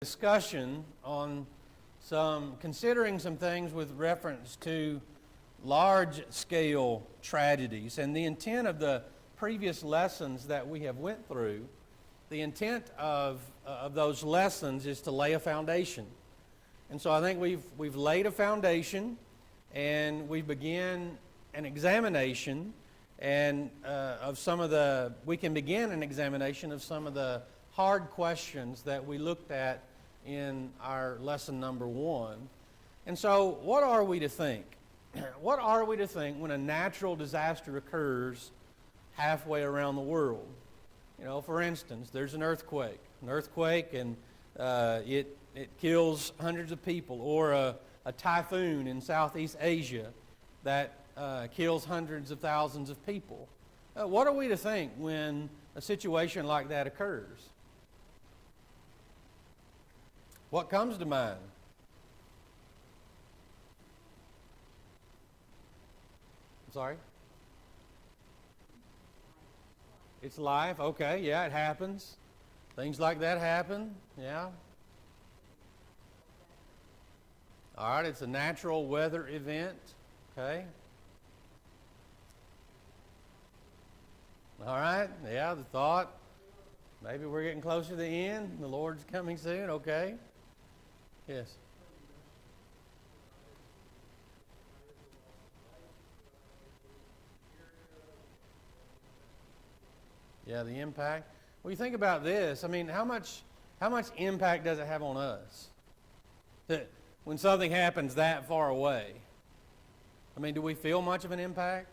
Discussion on considering some things with reference to large-scale tragedies. And the intent of the previous lessons that we have went through, the intent of those lessons is to lay a foundation. And so I think we've laid a foundation, and we begin an examination and we can begin an examination of some of the hard questions that we looked at in our lesson number 1. And so what are we to think? What are we to think when a natural disaster occurs halfway around the world? You know, for instance, there's an earthquake and it kills hundreds of people, or a typhoon in Southeast Asia that kills hundreds of thousands of people. What are we to think when a situation like that occurs? What comes to mind? I'm sorry? It's life. Okay, yeah, it happens. Things like that happen. Yeah. All right, it's a natural weather event. Okay. All right, yeah, the thought. Maybe we're getting closer to the end. The Lord's coming soon. Okay. Yes. Yeah, the impact. Well, you think about this. I mean, how much impact does it have on us? That when something happens that far away, I mean, do we feel much of an impact?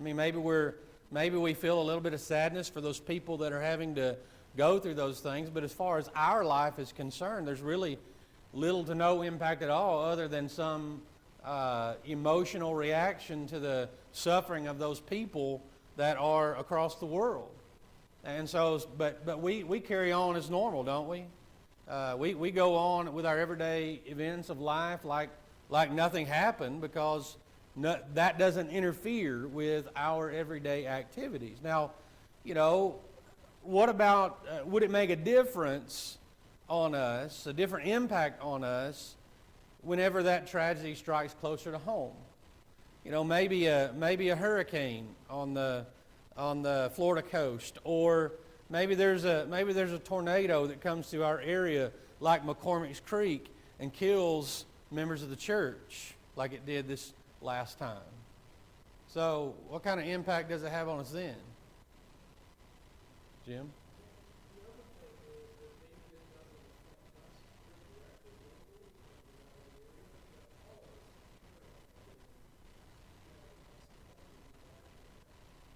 I mean, maybe we feel a little bit of sadness for those people that are having to go through those things, but as far as our life is concerned, there's really little to no impact at all, other than some emotional reaction to the suffering of those people that are across the world. And so, but we carry on as normal, don't we? We go on with our everyday events of life like nothing happened, because that doesn't interfere with our everyday activities. Now, you know, what about, would it make a difference on us, a different impact on us, whenever that tragedy strikes closer to home? You know, maybe a hurricane on the Florida coast, or maybe there's a tornado that comes to our area, like McCormick's Creek, and kills members of the church, like it did this last time. So, what kind of impact does it have on us then, Jim?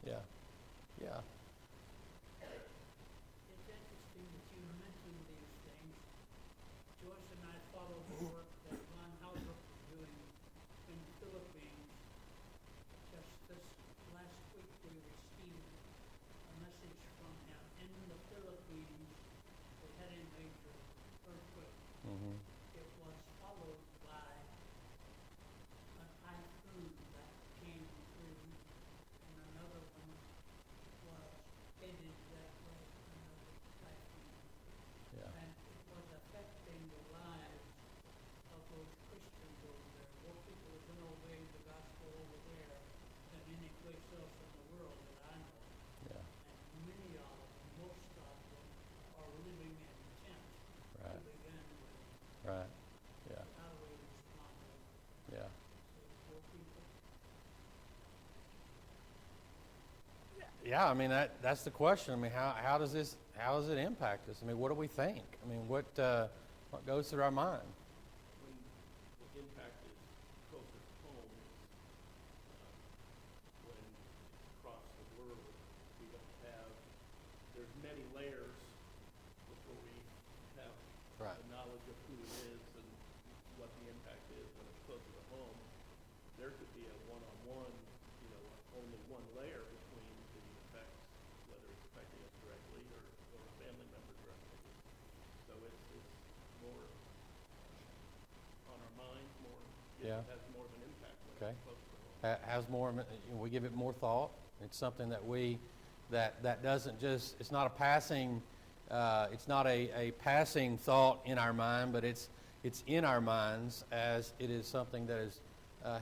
Yeah. Yeah. It's interesting that you mentioned these things. Joyce and I followed the work that Ron Halbrook is doing in the Philippines. Just this last week we received a message from him. In the Philippines, they had a major earthquake. Mm-hmm. It was followed by a typhoon that came through, and another one was headed that way, another typhoon. Yeah. And it was affecting the lives of those Christians over there. More people have been obeying the gospel over there than any place else in the world that I know. Yeah. And many of them, most of them, are living in tents Right. to begin with. Right. Yeah. How do we respond to Yeah. poor people? Yeah, I mean that's the question. I mean, how does it impact us? I mean, what do we think? I mean, what goes through our mind? When the impact is closer to home is when across the world we don't have, there's many layers before we have Right. the knowledge of who it is and what the impact is. When it's closer to home, there could be a one-on-one, only one layer between the effects, whether it's affecting us directly or a family member directly. So it's more on our minds, Yeah. it has more of an impact when Okay. it's close to home. Has more. We give it more thought. It's something that that doesn't just. It's not a passing It's not a passing thought in our mind, but it's in our minds as it is something that has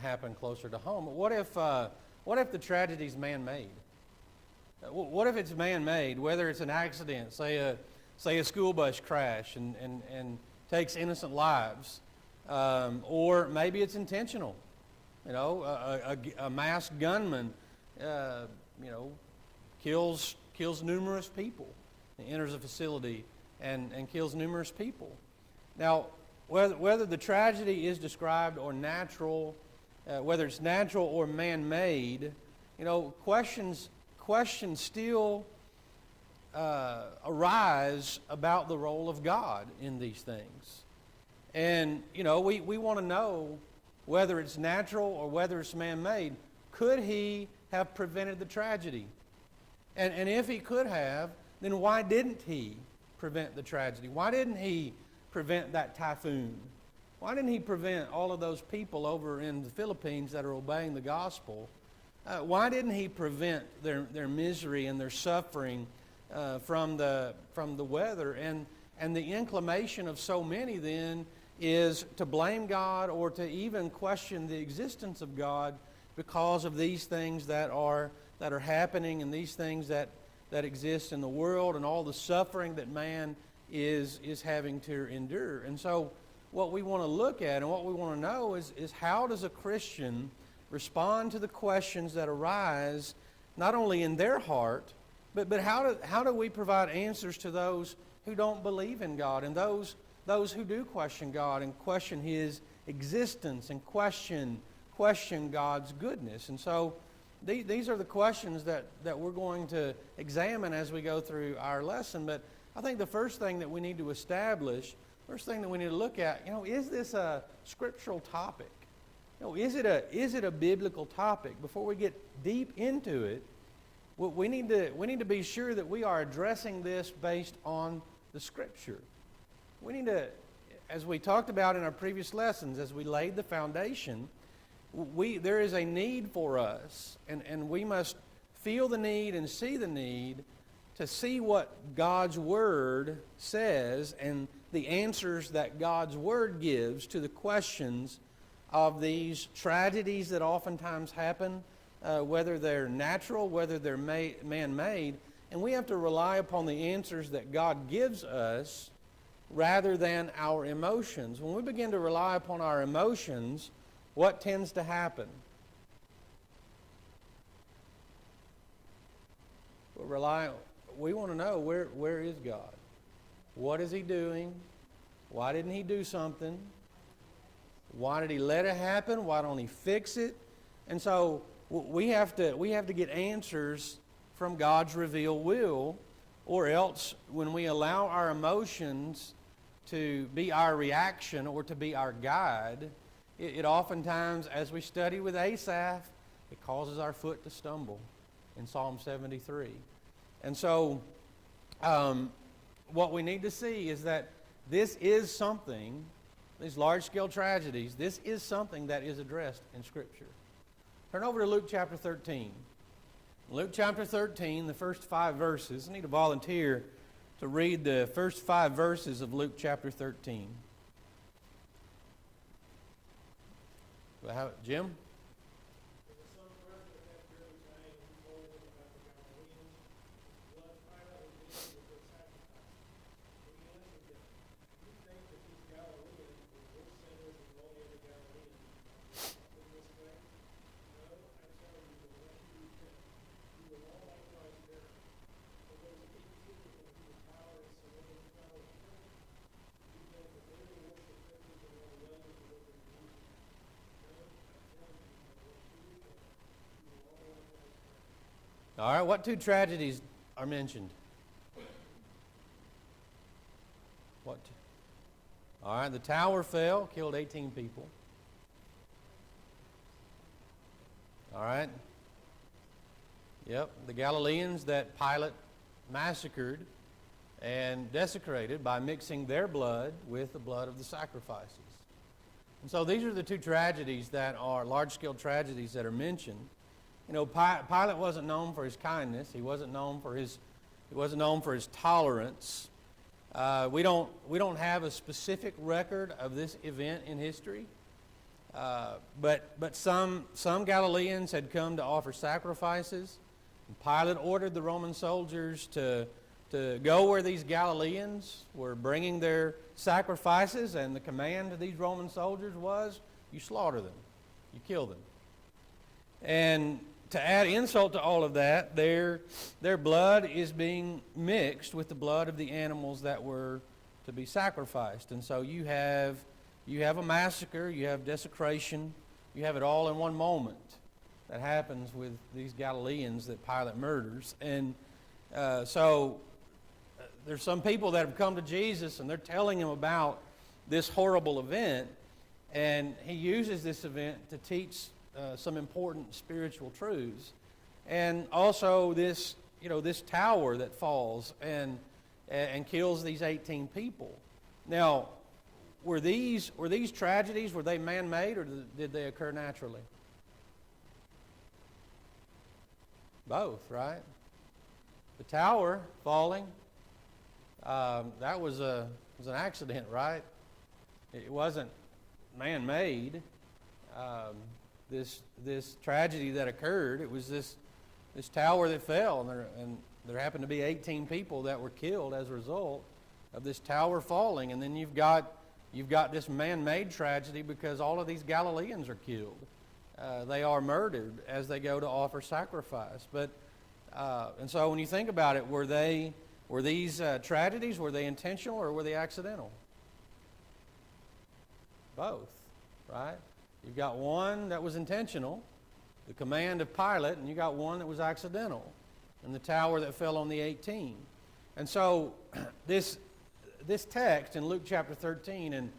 happened closer to home. What if the tragedy is man-made? What if it's man-made, whether it's an accident, say a school bus crash and takes innocent lives, or maybe it's intentional. A masked gunman, kills numerous people, enters a facility and kills numerous people. Now, whether the tragedy is described or natural, whether it's natural or man-made, questions still arise about the role of God in these things. And, we want to know whether it's natural or whether it's man-made. Could he have prevented the tragedy? And if he could have, then why didn't he prevent the tragedy? Why didn't he prevent that typhoon? Why didn't he prevent all of those people over in the Philippines that are obeying the gospel? Why didn't he prevent their misery and their suffering from the weather? And the inclination of so many then is to blame God or to even question the existence of God because of these things that are happening and these things that exist in the world and all the suffering that man is having to endure. And so what we want to look at and what we want to know is how does a Christian respond to the questions that arise not only in their heart, but how do we provide answers to those who don't believe in God and those who do question God and question His existence and question God's goodness. And so these are the questions that we're going to examine as we go through our lesson. But I think the first thing that we need to establish, first thing that we need to look at, is this a scriptural topic? Is it a biblical topic? Before we get deep into it, we need to be sure that we are addressing this based on the Scripture. We need to, as we talked about in our previous lessons, as we laid the foundation, there is a need for us, and we must feel the need and see the need to see what God's Word says and the answers that God's Word gives to the questions of these tragedies that oftentimes happen, whether they're natural, whether they're man-made. And we have to rely upon the answers that God gives us rather than our emotions. When we begin to rely upon our emotions, what tends to happen? We want to know where is God? What is He doing? Why didn't He do something? Why did He let it happen? Why don't He fix it? And so we have to get answers from God's revealed will, or else when we allow our emotions to be our reaction or to be our guide, it oftentimes, as we study with Asaph, it causes our foot to stumble in Psalm 73. And so what we need to see is that this is something, these large-scale tragedies, this is something that is addressed in Scripture. Turn over to Luke chapter 13. Luke chapter 13, the first 5 verses. I need a volunteer to read the first 5 verses of Luke chapter 13. Jim? All right, what 2 tragedies are mentioned? What? All right, the tower fell, killed 18 people. All right. Yep, the Galileans that Pilate massacred and desecrated by mixing their blood with the blood of the sacrifices. And so these are the 2 tragedies that are large-scale tragedies that are mentioned. Pilate wasn't known for his kindness. He wasn't known for his tolerance. We don't have a specific record of this event in history, but some Galileans had come to offer sacrifices. Pilate ordered the Roman soldiers to go where these Galileans were bringing their sacrifices, and the command to these Roman soldiers was, you slaughter them, you kill them. And to add insult to all of that, their blood is being mixed with the blood of the animals that were to be sacrificed. And so you have a massacre, you have desecration, you have it all in one moment that happens with these Galileans that Pilate murders. And so there's some people that have come to Jesus and they're telling him about this horrible event, and he uses this event to teach some important spiritual truths, and also this tower that falls and kills these 18 people. Now, were these tragedies, were they man-made, or did they occur naturally? Both, right? The tower falling, that was an accident, right? It wasn't man-made. This tragedy that occurred, it was this tower that fell, and there happened to be 18 people that were killed as a result of this tower falling. And then you've got this man-made tragedy because all of these Galileans are killed. They are murdered as they go to offer sacrifice. But and so when you think about it, were these tragedies, were they intentional or were they accidental? Both, right? You've got one that was intentional, the command of Pilate, and you got one that was accidental, and the tower that fell on the 18. And so this text in Luke chapter 13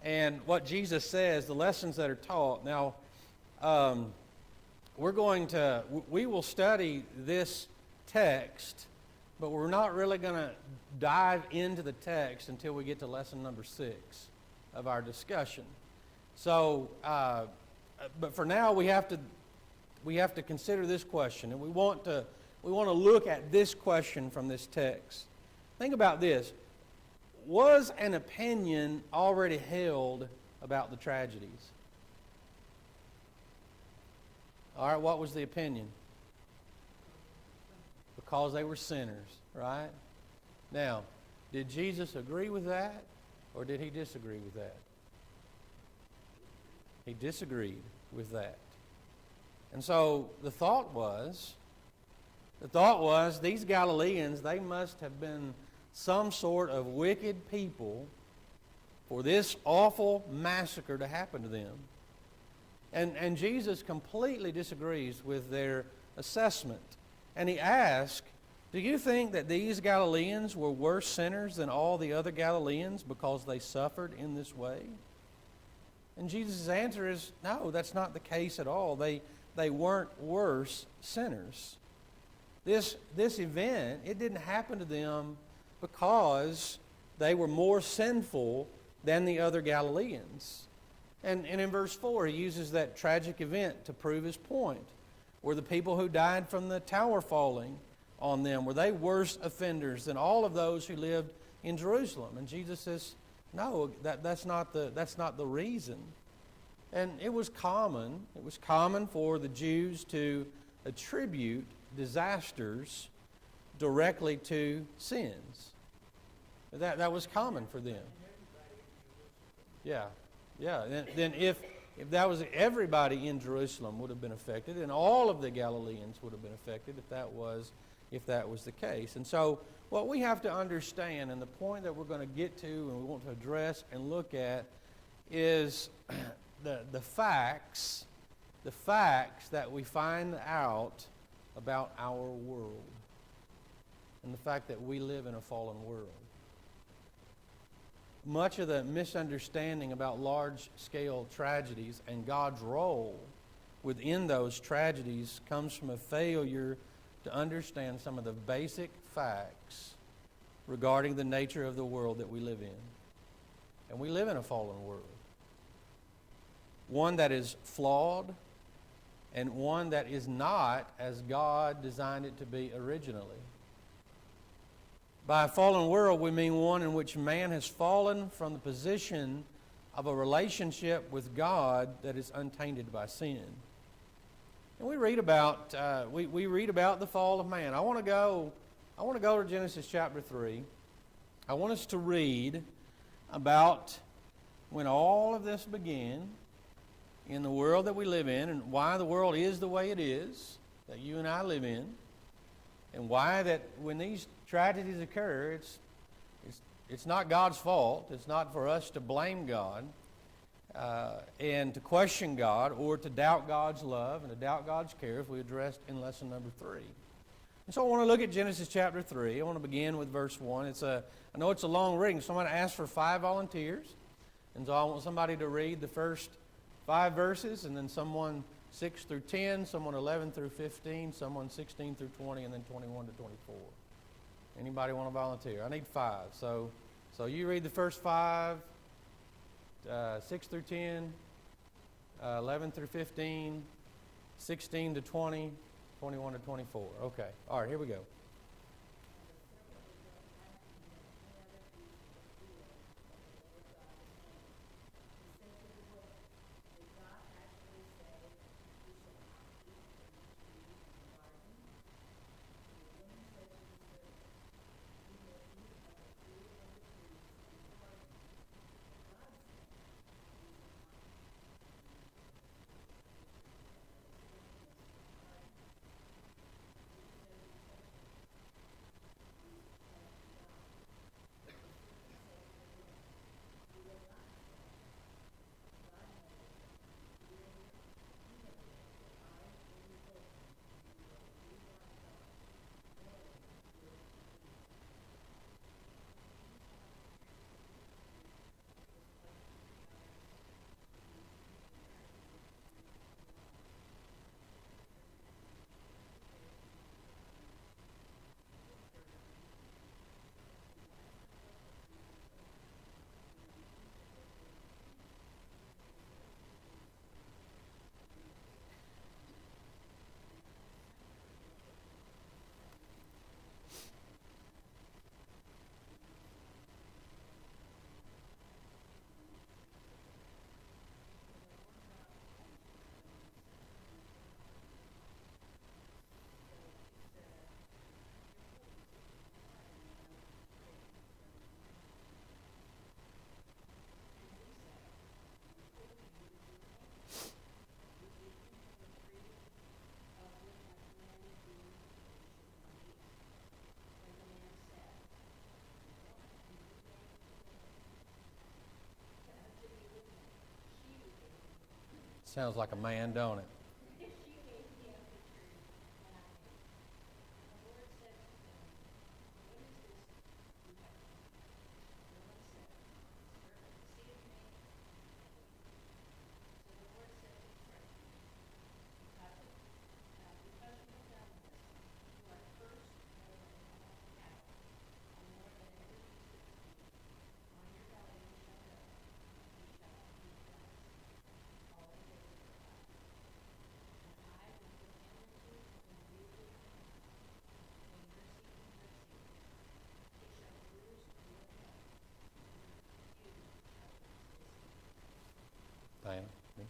and what Jesus says, the lessons that are taught. Now, we will study this text, but we're not really going to dive into the text until we get to lesson number 6 of our discussion. So, but for now, we have to consider this question, and we want to look at this question from this text. Think about this: was an opinion already held about the tragedies? All right, what was the opinion? Because they were sinners, right? Now, did Jesus agree with that, or did he disagree with that? He disagreed with that. And so the thought was these Galileans, they must have been some sort of wicked people for this awful massacre to happen to them. And Jesus completely disagrees with their assessment. And he asks, do you think that these Galileans were worse sinners than all the other Galileans because they suffered in this way? And Jesus' answer is, no, that's not the case at all. They weren't worse sinners. This event, it didn't happen to them because they were more sinful than the other Galileans. And in verse 4, he uses that tragic event to prove his point. Were the people who died from the tower falling on them, were they worse offenders than all of those who lived in Jerusalem? And Jesus says, no, that's not the reason. And it was common for the Jews to attribute disasters directly to sins. That was common for them. Yeah. Then if that was everybody in Jerusalem would have been affected, and all of the Galileans would have been affected if that was the case. And so what we have to understand, and the point that we're going to get to and we want to address and look at, is the facts that we find out about our world and the fact that we live in a fallen world. Much of the misunderstanding about large-scale tragedies and God's role within those tragedies comes from a failure to understand some of the basic facts regarding the nature of the world that we live in. And we live in a fallen world. One that is flawed and one that is not as God designed it to be originally. By a fallen world, we mean one in which man has fallen from the position of a relationship with God that is untainted by sin. And we read about we read about the fall of man. I want to go to Genesis chapter 3. I want us to read about when all of this began in the world that we live in, and why the world is the way it is that you and I live in, and why that when these tragedies occur, it's not God's fault. It's not for us to blame God and to question God or to doubt God's love and to doubt God's care, as we addressed in lesson number 3. And so I want to look at Genesis chapter 3. I want to begin with verse 1. I know it's a long reading, so I'm going to ask for 5 volunteers. And so I want somebody to read the first 5 verses, and then someone 6 through 10, someone 11 through 15, someone 16 through 20, and then 21 to 24. Anybody want to volunteer? I need 5. So you read the first 5, 6 through 10, 11 through 15, 16 to 20, 21 to 24. Okay. All right, here we go. Sounds like a man, don't it? Diana? Me?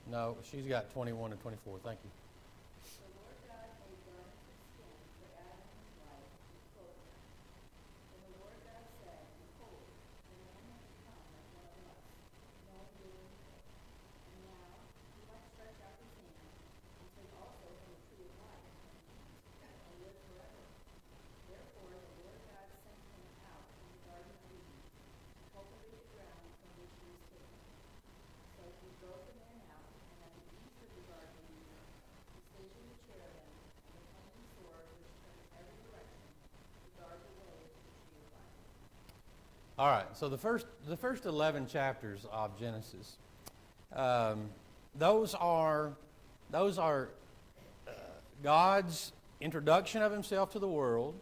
No, she's got 21 and 24. Thank you. All right, so the first 11 chapters of Genesis, those are God's introduction of himself to the world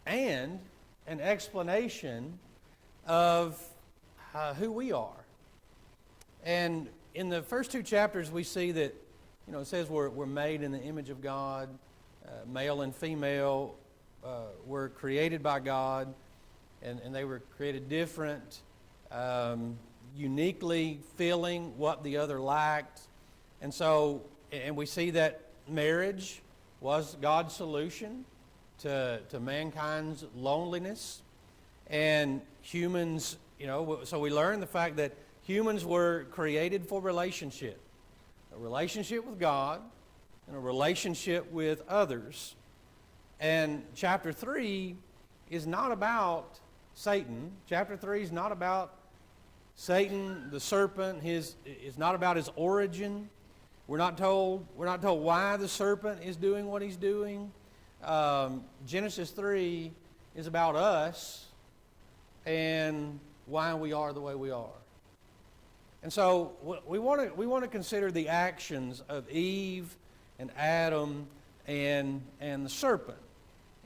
and an explanation of who we are. And in the first 2 chapters, we see that, it says we're made in the image of God, male and female were created by God, and they were created different, uniquely filling what the other lacked. And so, and we see that marriage was God's solution to mankind's loneliness. And humans, so we learn the fact that humans were created for relationship. A relationship with God and a relationship with others. And chapter 3 is not about Satan. Chapter 3 is not about Satan, the serpent. It's not about his origin. We're not told why the serpent is doing what he's doing. Genesis 3 is about us and why we are the way we are. And so we want to consider the actions of Eve and Adam and the serpent.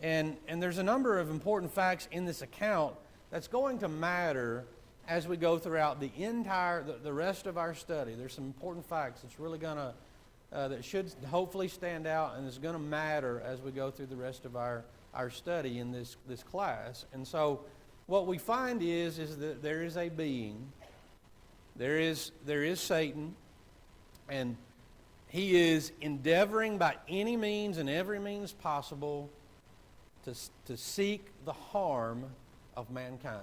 And there's a number of important facts in this account that's going to matter as we go throughout the rest of our study. There's some important facts that's really that should hopefully stand out and is going to matter as we go through the rest of our study in this class. And so what we find is that there is a being, there is Satan, and he is endeavoring by any means and every means possible to seek the harm of mankind.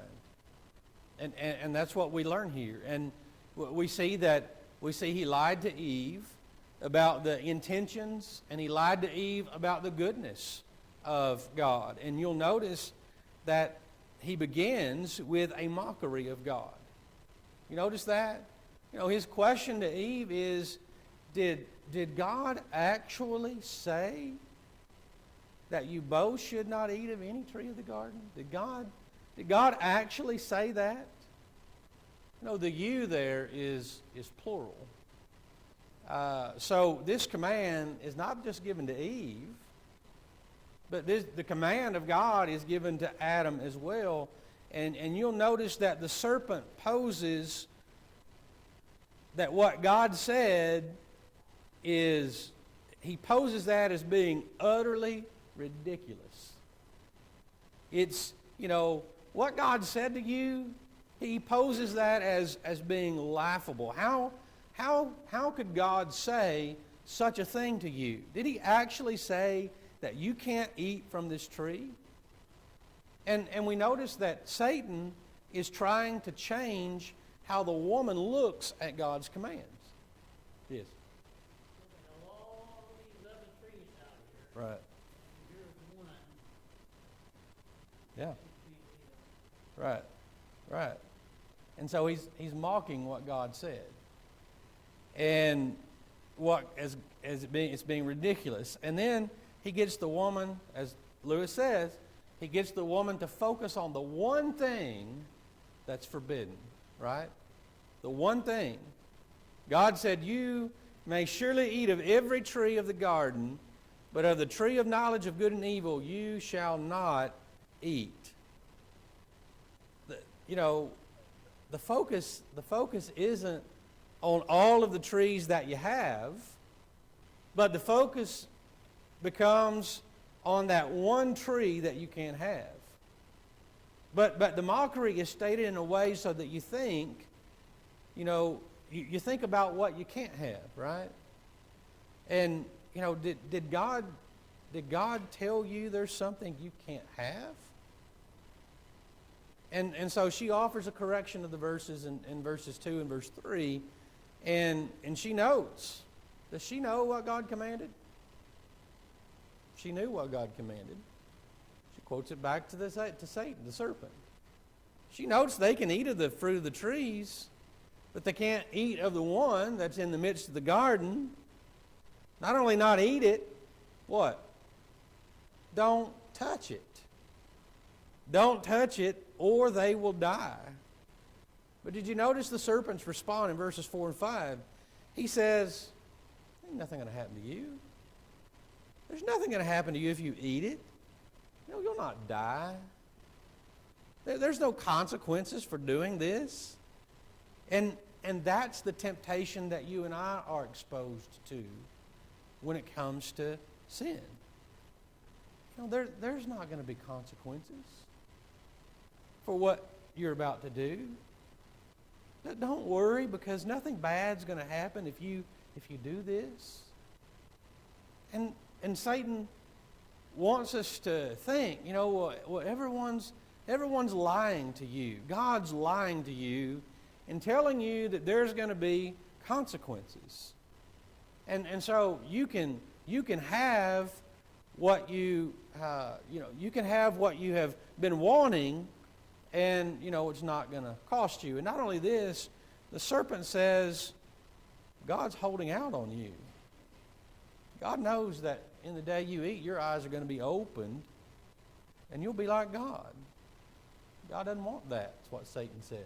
And that's what we learn here. And we see he lied to Eve about the intentions, and he lied to Eve about the goodness of God. And you'll notice that he begins with a mockery of God. You notice that? His question to Eve is, did God actually say that you both should not eat of any tree of the garden? Did God actually say that? The you there is plural. So this command is not just given to Eve, but the command of God is given to Adam as well. And you'll notice that the serpent poses that what God said is, he poses that as being utterly ridiculous. It's, what God said to you, he poses that as being laughable. How could God say such a thing to you? Did he actually say that you can't eat from this tree? And we notice that Satan is trying to change how the woman looks at God's commands. Yes. Look at all these other trees out here. Right. Here's one. Yeah. You can't eat it. Right. And so he's mocking what God said. And it's being ridiculous. And then he gets the woman, as Lewis says, he gets the woman to focus on the one thing that's forbidden, right? The one thing. God said, you may surely eat of every tree of the garden, but of the tree of knowledge of good and evil you shall not eat. The focus isn't on all of the trees that you have, but the focus becomes on that one tree that you can't have. But the mockery is stated in a way so that you think, you think about what you can't have, right? And, did God tell you there's something you can't have? And so she offers a correction of the verses in verses 2 and verse 3, and she notes. Does she know what God commanded? She knew what God commanded. She quotes it back to Satan, the serpent. She notes they can eat of the fruit of the trees, but they can't eat of the one that's in the midst of the garden. Not only not eat it, what? Don't touch it. Don't touch it, or they will die. But did you notice the serpent's response in verses 4 and 5? He says, ain't nothing going to happen to you. There's nothing going to happen to you if you eat it. You'll not die. There's no consequences for doing this. And that's the temptation that you and I are exposed to when it comes to sin. There's not going to be consequences for what you're about to do. Don't worry, because nothing bad's going to happen if you do this. And Satan wants us to think, everyone's lying to you. God's lying to you and telling you that there's going to be consequences. And so you can have what you can have what you have been wanting, and it's not going to cost you. And not only this, the serpent says God's holding out on you. God knows that in the day you eat, your eyes are going to be opened, and you'll be like God. God doesn't want that. That's what Satan says.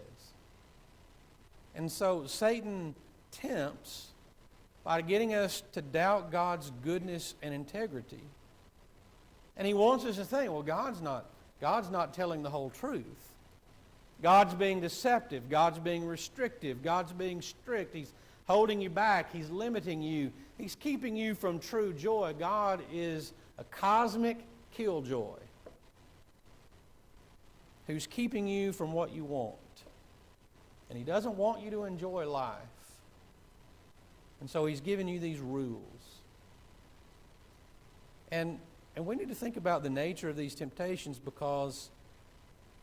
And so Satan tempts by getting us to doubt God's goodness and integrity. And he wants us to think, well, God's not telling the whole truth. God's being deceptive. God's being restrictive. God's being strict. He's holding you back. He's limiting you. He's keeping you from true joy. God is a cosmic killjoy who's keeping you from what you want. And he doesn't want you to enjoy life. And so he's giving you these rules. And we need to think about the nature of these temptations, because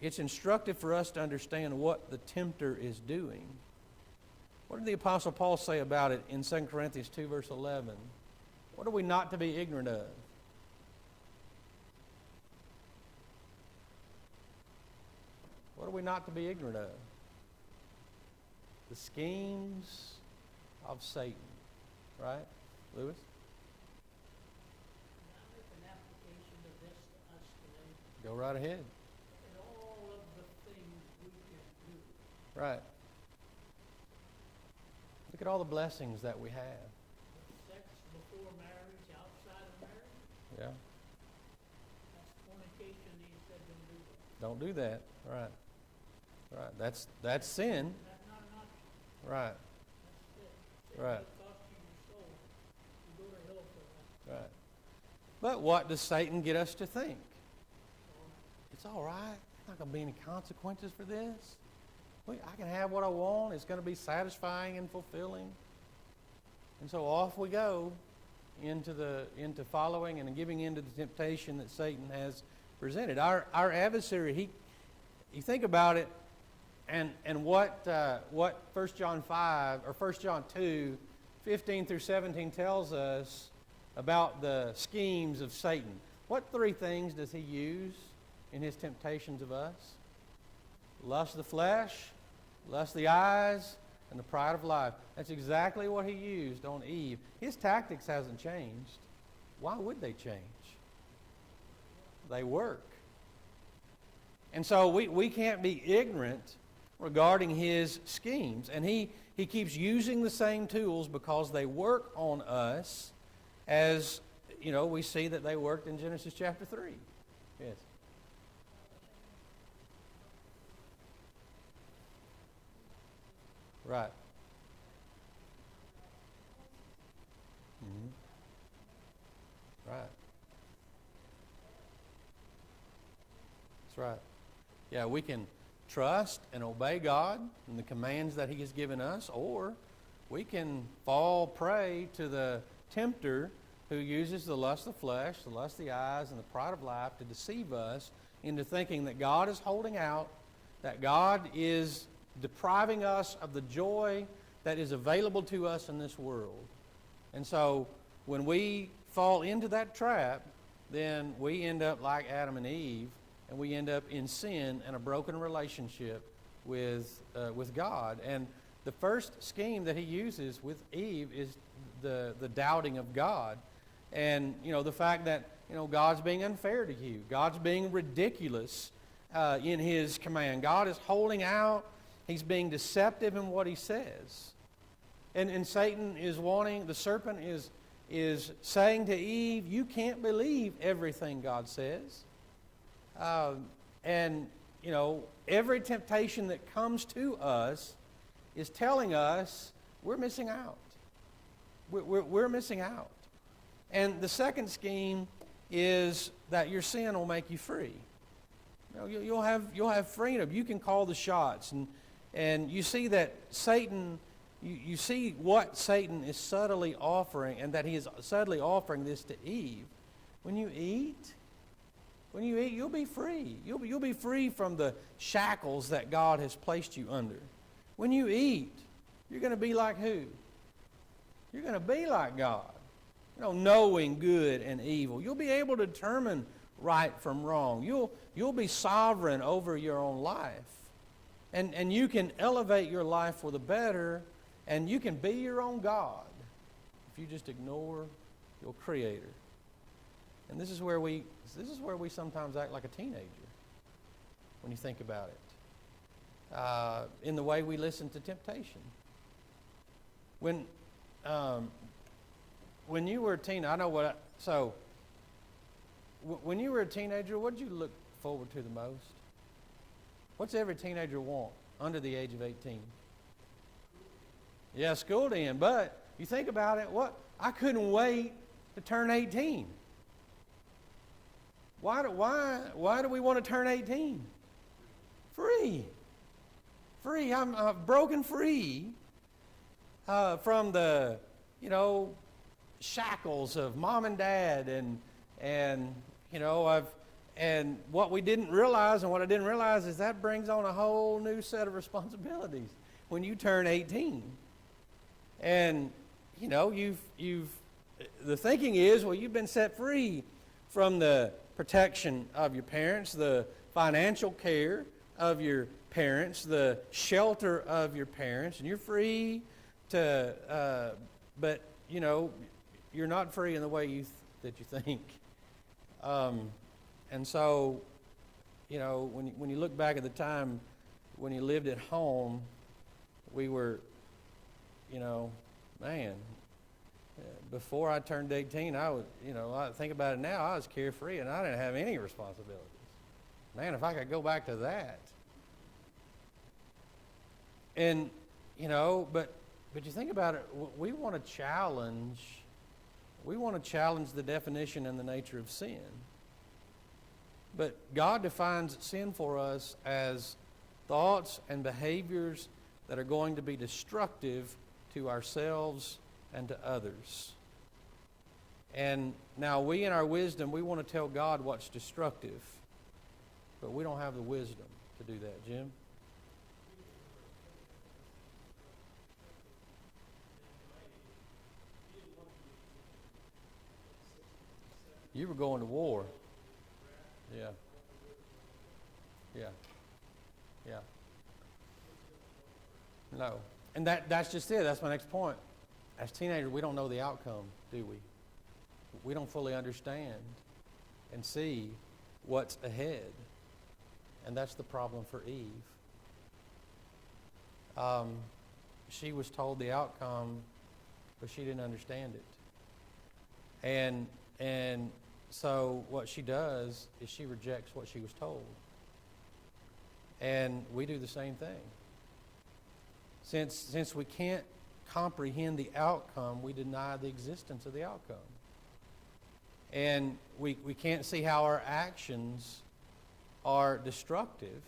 it's instructive for us to understand what the tempter is doing. What did the Apostle Paul say about it in 2 Corinthians 2, verse 11? What are we not to be ignorant of? What are we not to be ignorant of? The schemes of Satan. Right, Lewis? Can I make an application of this to us today? Go right ahead. Look at all of the things we can do. Right. Look at all the blessings that we have. Sex before marriage, outside of marriage, Yeah. that's fornication. He said Don't don't do that. do that. Right. Right. That's sin. That's not an option. Right. That's it. Right. It costs you your soul. You go to hell for that. Right. But what does Satan get us to think? It's all right. There's not going to be any consequences for this. I can have what I want. It's going to be satisfying and fulfilling. And so off we go into following and giving into the temptation that Satan has presented. Our adversary, you think about it, and what 1 John 5 or 1 John 2, 15 through 17 tells us about the schemes of Satan. What three things does he use in his temptations of us? Lust of the flesh, lust of the eyes, and the pride of life. That's exactly what he used on Eve. His tactics hasn't changed. Why would they change? They work. And so we can't be ignorant regarding his schemes. And he keeps using the same tools because they work on us, as we see that they worked in Genesis chapter 3. Yes. Right. Mm-hmm. Right. That's right. Yeah, we can trust and obey God and the commands that he has given us, or we can fall prey to the tempter who uses the lust of the flesh, the lust of the eyes, and the pride of life to deceive us into thinking that God is holding out, that God is depriving us of the joy that is available to us in this world. And so when we fall into that trap, then we end up like Adam and Eve, and we end up in sin and a broken relationship with God. And the first scheme that he uses with Eve is the doubting of God. And, the fact that, God's being unfair to you. God's being ridiculous in His command. God is holding out. He's being deceptive in what He says. And Satan is wanting, the serpent is saying to Eve, you can't believe everything God says. And, you know, every temptation that comes to us is telling us we're missing out. We're missing out. And the second scheme is that your sin will make you free. You know, you'll have freedom. You can call the shots. And you see that Satan, you see what Satan is subtly offering, and that he is subtly offering this to Eve. When you eat, you'll be free. You'll be free from the shackles that God has placed you under. When you eat, you're going to be like who? You're going to be like God. You know, knowing good and evil. You'll be able to determine right from wrong. You'll be sovereign over your own life. And you can elevate your life for the better, and you can be your own God if you just ignore your Creator. And this is where we sometimes act like a teenager when you think about it. In the way we listen to temptation. When you were a teenager, I know what. When you were a teenager, what did you look forward to the most? What's every teenager want under the age of 18? Yeah, school to end. But you think about it, I couldn't wait to turn 18. Why do we want to turn 18? Free. I'm broken free from the, you know, shackles of mom and dad and you know, and what we didn't realize, and what I didn't realize, is that brings on a whole new set of responsibilities when you turn 18. And you know, the thinking is, well, you've been set free from the protection of your parents, the financial care of your parents, the shelter of your parents, and you're free to, but you know, you're not free in the way that you think. And so, you know, when you look back at the time when you lived at home, we were, you know, man, before I turned 18, I think about it now, I was carefree and I didn't have any responsibilities. Man, if I could go back to that. And, you know, but you think about it, we want to challenge the definition and the nature of sin. But God defines sin for us as thoughts and behaviors that are going to be destructive to ourselves and to others. And now we, in our wisdom, we want to tell God what's destructive, but we don't have the wisdom to do that. Jim? You were going to war. Yeah. No. And that's just it. That's my next point. As teenagers, we don't know the outcome, do we? We don't fully understand and see what's ahead. And that's the problem for Eve. She was told the outcome, but she didn't understand it. And so what she does is she rejects what she was told. And we do the same thing. Since we can't comprehend the outcome, we deny the existence of the outcome. And we can't see how our actions are destructive.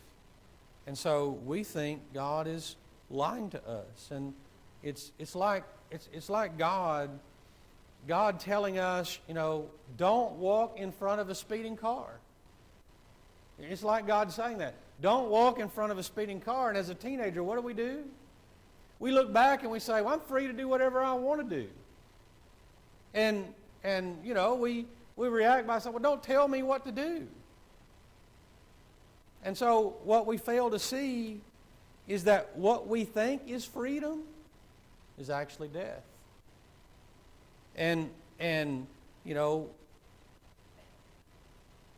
And so we think God is lying to us. And it's like God telling us, you know, don't walk in front of a speeding car. It's like God saying that. Don't walk in front of a speeding car. And as a teenager, what do? We look back and we say, well, I'm free to do whatever I want to do. And you know, we react by saying, well, don't tell me what to do. And so what we fail to see is that what we think is freedom is actually death. And you know,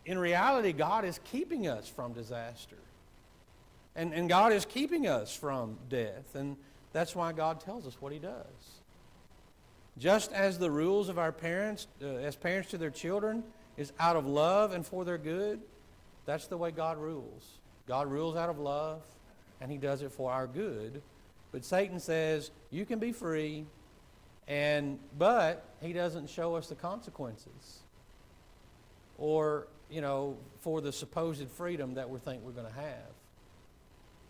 in reality, God is keeping us from disaster. And God is keeping us from death. And that's why God tells us what He does. Just as the rules of our parents, as parents to their children, is out of love and for their good, that's the way God rules. God rules out of love, and He does it for our good. But Satan says, you can be free, but He doesn't show us the consequences. Or, for the supposed freedom that we think we're going to have.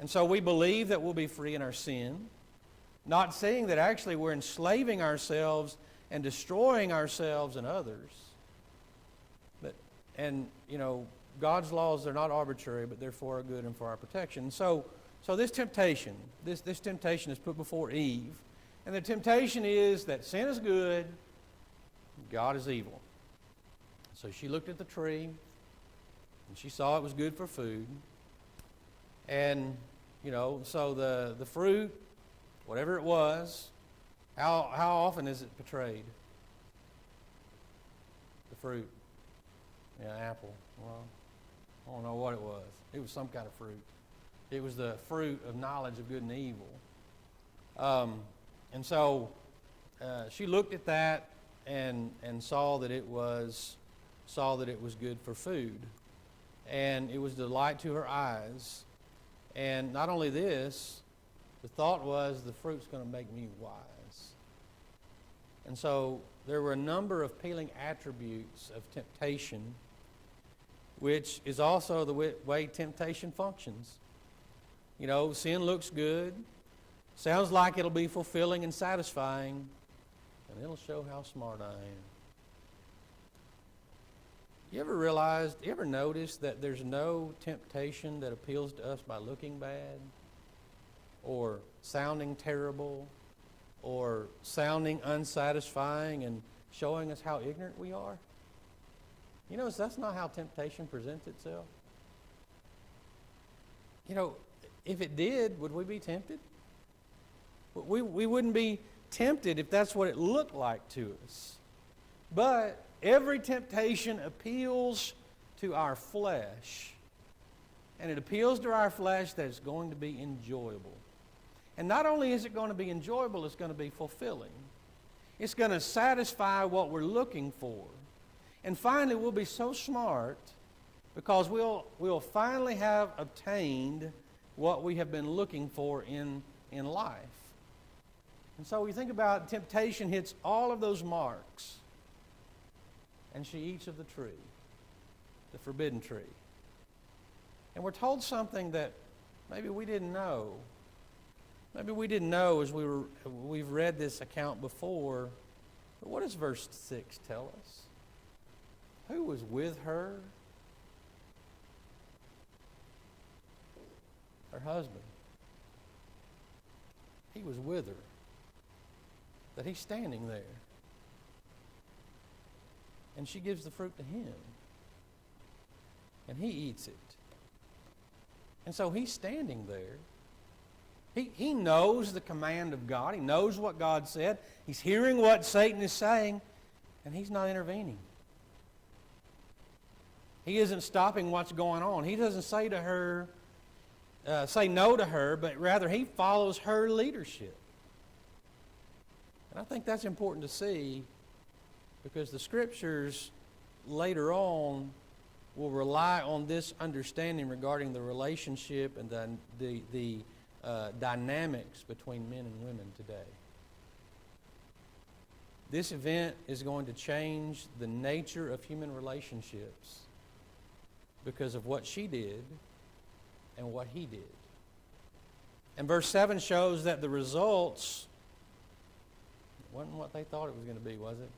And so we believe that we'll be free in our sin, not seeing that actually we're enslaving ourselves and destroying ourselves and others. God's laws are not arbitrary, but they're for our good and for our protection. So this temptation is put before Eve. And the temptation is that sin is good, God is evil. So she looked at the tree, and she saw it was good for food. And, so the fruit, whatever it was, how often is it portrayed? The fruit. Yeah, apple. Well, I don't know what it was. It was some kind of fruit. It was the fruit of knowledge of good and evil. And so she looked at that and saw that it was good for food. And it was delight to her eyes. And not only this, the thought was, the fruit's going to make me wise. And so there were a number of appealing attributes of temptation, which is also the way temptation functions. Sin looks good, sounds like it'll be fulfilling and satisfying, and it'll show how smart I am. You ever noticed that there's no temptation that appeals to us by looking bad, or sounding terrible, or sounding unsatisfying and showing us how ignorant we are? That's not how temptation presents itself. If it did, would we be tempted? We wouldn't be tempted if that's what it looked like to us. But every temptation appeals to our flesh. And it appeals to our flesh that it's going to be enjoyable. And not only is it going to be enjoyable, it's going to be fulfilling. It's going to satisfy what we're looking for. And finally, we'll be so smart because we'll finally have obtained what we have been looking for in life. And so we think about temptation hits all of those marks. And she eats of the tree, the forbidden tree. And we're told something that maybe we didn't know. Maybe we didn't know as we've read this account before. But what does verse 6 tell us? Who was with her? Her husband. He was with her. That he's standing there. And she gives the fruit to him. And he eats it. And so he's standing there. He knows the command of God. He knows what God said. He's hearing what Satan is saying. And he's not intervening. He isn't stopping what's going on. He doesn't say to her, say no to her, but rather he follows her leadership. And I think that's important to see because the Scriptures later on will rely on this understanding regarding the relationship and the dynamics between men and women today. This event is going to change the nature of human relationships because of what she did and what he did. And verse 7 shows that the results wasn't what they thought it was going to be, was it?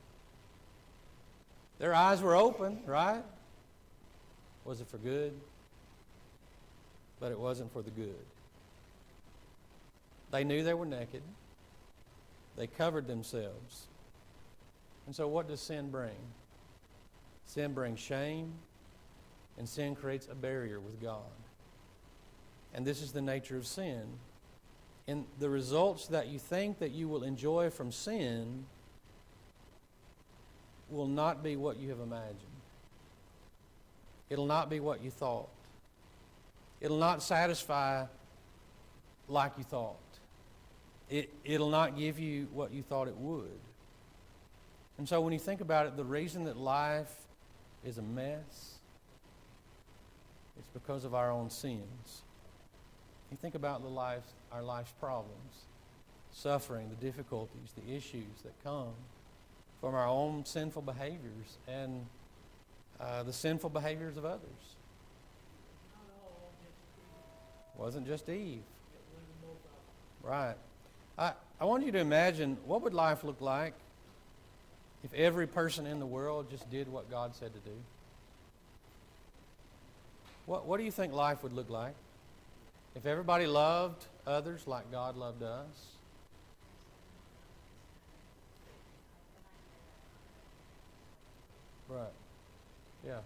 Their eyes were open, right? Was it for good? But it wasn't for the good. They knew they were naked. They covered themselves. And so what does sin bring? Sin brings shame, and sin creates a barrier with God. And this is the nature of sin. And the results that you think that you will enjoy from sin will not be what you have imagined. It'll not be what you thought. It'll not satisfy like you thought. It'll not give you what you thought it would. And so when you think about it, the reason that life is a mess, it's because of our own sins. You think about our life's problems, suffering, the difficulties, the issues that come from our own sinful behaviors and the sinful behaviors of others. Not all just Eve. Wasn't just Eve. It was both of them. Right. I want you to imagine, what would life look like if every person in the world just did what God said to do? What do you think life would look like? If everybody loved others like God loved us? Right. Yeah.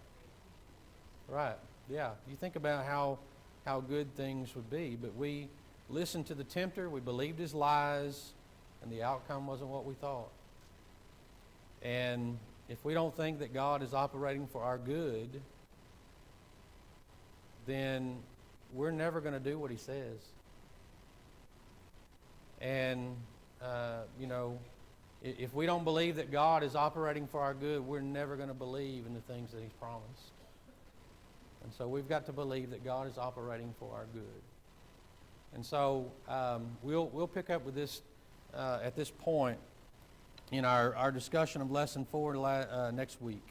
Right. Yeah. You think about how good things would be, but we listened to the tempter, we believed his lies, and the outcome wasn't what we thought. And if we don't think that God is operating for our good, then we're never going to do what he says. And, if we don't believe that God is operating for our good, we're never going to believe in the things that he's promised. And so we've got to believe that God is operating for our good. And so we'll pick up with this at this point in our discussion of Lesson 4 next week.